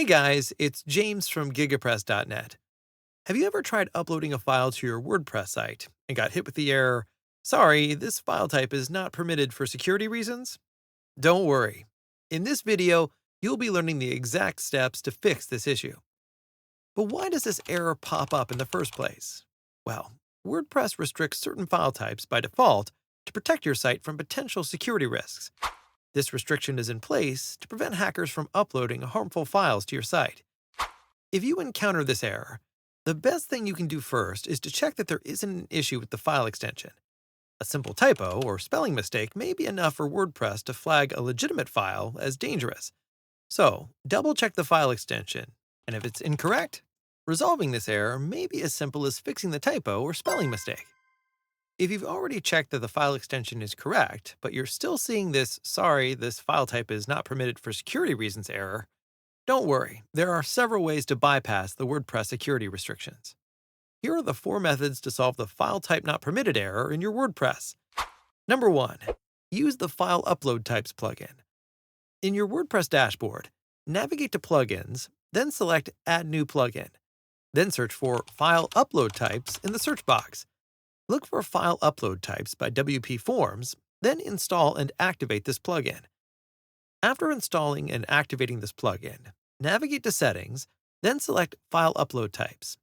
guys, it's James from GigaPress.net. Have you ever tried uploading a file to your WordPress site and got hit with the error, "Sorry, this file type is not permitted for security reasons"? Don't worry. In this video, you'll be learning the exact steps to fix this issue. But why does this error pop up in the first place? Well, WordPress restricts certain file types by default to protect your site from potential security risks. This restriction is in place to prevent hackers from uploading harmful files to your site. If you encounter this error, the best thing you can do first is to check that there isn't an issue with the file extension. A simple typo or spelling mistake may be enough for WordPress to flag a legitimate file as dangerous. So, double-check the file extension, and if it's incorrect, resolving this error may be as simple as fixing the typo or spelling mistake. If you've already checked that the file extension is correct, but you're still seeing this "Sorry, this file type is not permitted for security reasons" error, don't worry, there are several ways to bypass the WordPress security restrictions. Here are the 4 methods to solve the file type not permitted error in your WordPress. Number 1. Use the File Upload Types plugin. In your WordPress dashboard, navigate to Plugins, then select Add New Plugin. Then search for File Upload Types in the search box. Look for File Upload Types by WP Forms, then install and activate this plugin. After installing and activating this plugin, navigate to Settings, then select File Upload Types.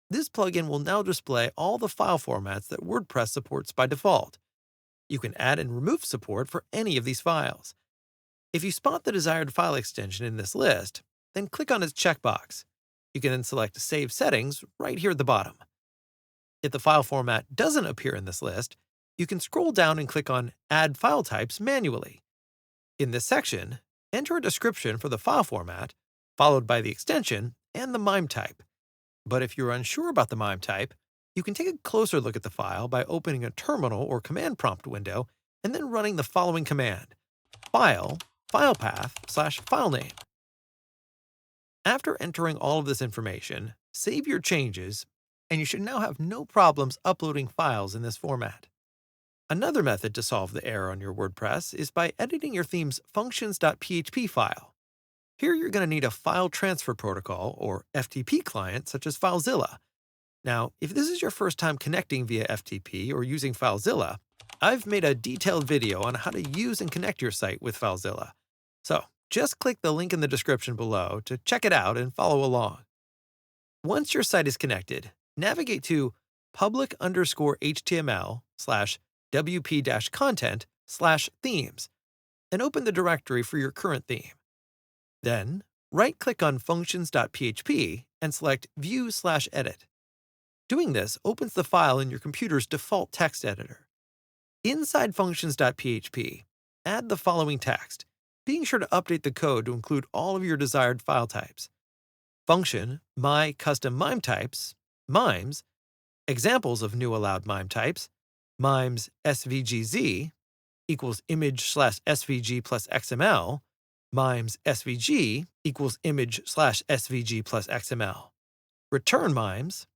This plugin will now display all the file formats that WordPress supports by default. You can add and remove support for any of these files. If you spot the desired file extension in this list, then click on its checkbox. You can then select Save Settings right here at the bottom. If the file format doesn't appear in this list, you can scroll down and click on Add File Types manually. In this section, enter a description for the file format, followed by the extension and the MIME type. But if you're unsure about the MIME type, you can take a closer look at the file by opening a terminal or command prompt window and then running the following command: file, filepath/filename. After entering all of this information, save your changes, and you should now have no problems uploading files in this format. Another method to solve the error on your WordPress is by editing your theme's functions.php file. Here you're going to need a file transfer protocol or FTP client such as FileZilla. Now, if this is your first time connecting via FTP or using FileZilla, I've made a detailed video on how to use and connect your site with FileZilla. So just click the link in the description below to check it out and follow along. Once your site is connected, navigate to public_HTML/wp-content/themes and open the directory for your current theme. Then, right-click on functions.php and select View/Edit. Doing this opens the file in your computer's default text editor. Inside functions.php, add the following text, being sure to update the code to include all of your desired file types: function, my custom MIME types, MIMEs, examples of new allowed MIME types, MIMEs svgz equals image/svg plus XML, MIMEs svg equals image/svg plus XML, return MIMEs,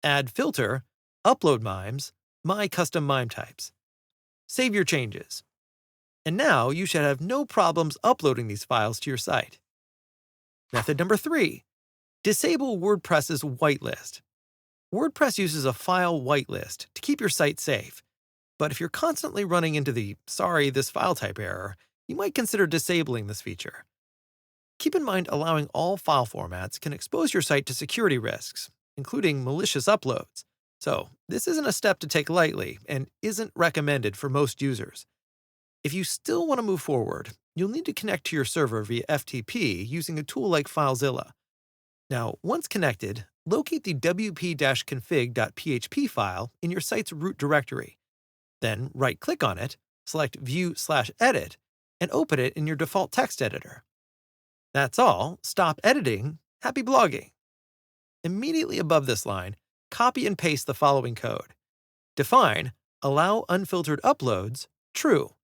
add filter, upload MIMEs, my custom MIME types. Save your changes. And now you should have no problems uploading these files to your site. Method number 3. Disable WordPress's whitelist. WordPress uses a file whitelist to keep your site safe. But if you're constantly running into the "Sorry, this file type" error, you might consider disabling this feature. Keep in mind allowing all file formats can expose your site to security risks, including malicious uploads. So this isn't a step to take lightly and isn't recommended for most users. If you still want to move forward, you'll need to connect to your server via FTP using a tool like FileZilla. Now, once connected, locate the wp-config.php file in your site's root directory. Then right-click on it, select View/Edit, and open it in your default text editor. That's all. Stop editing. Happy blogging. Immediately above this line, copy and paste the following code. Define allow unfiltered uploads true.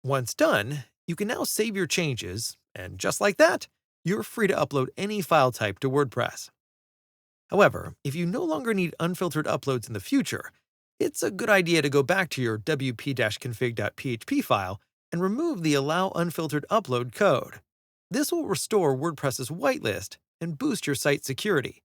Once done, you can now save your changes, and just like that, you're free to upload any file type to WordPress. However, if you no longer need unfiltered uploads in the future, it's a good idea to go back to your wp-config.php file and remove the allow unfiltered upload code. This will restore WordPress's whitelist and boost your site's security.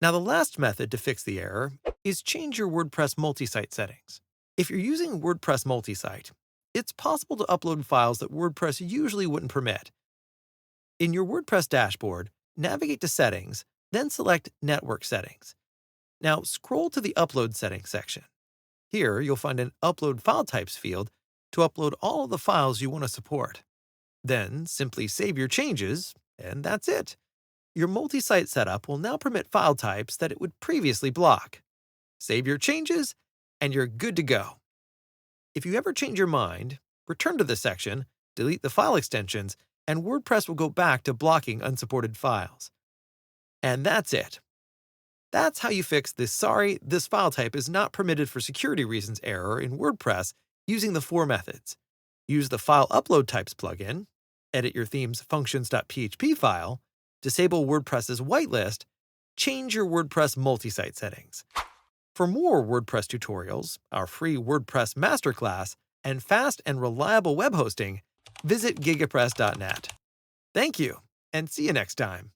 Now, the last method to fix the error is change your WordPress multisite settings. If you're using WordPress Multisite, it's possible to upload files that WordPress usually wouldn't permit. In your WordPress dashboard, navigate to Settings, then select Network Settings. Now, scroll to the Upload Settings section. Here, you'll find an Upload File Types field to upload all of the files you want to support. Then, simply save your changes, and that's it. Your multi-site setup will now permit file types that it would previously block. Save your changes, and you're good to go. If you ever change your mind, return to this section, delete the file extensions, and WordPress will go back to blocking unsupported files. And that's it. That's how you fix this "sorry, this file type is not permitted for security reasons" error in WordPress using the 4 methods. Use the File Upload Types plugin, edit your theme's functions.php file, disable WordPress's whitelist, change your WordPress multi-site settings. For more WordPress tutorials, our free WordPress masterclass, and fast and reliable web hosting, visit gigapress.net. Thank you, and see you next time.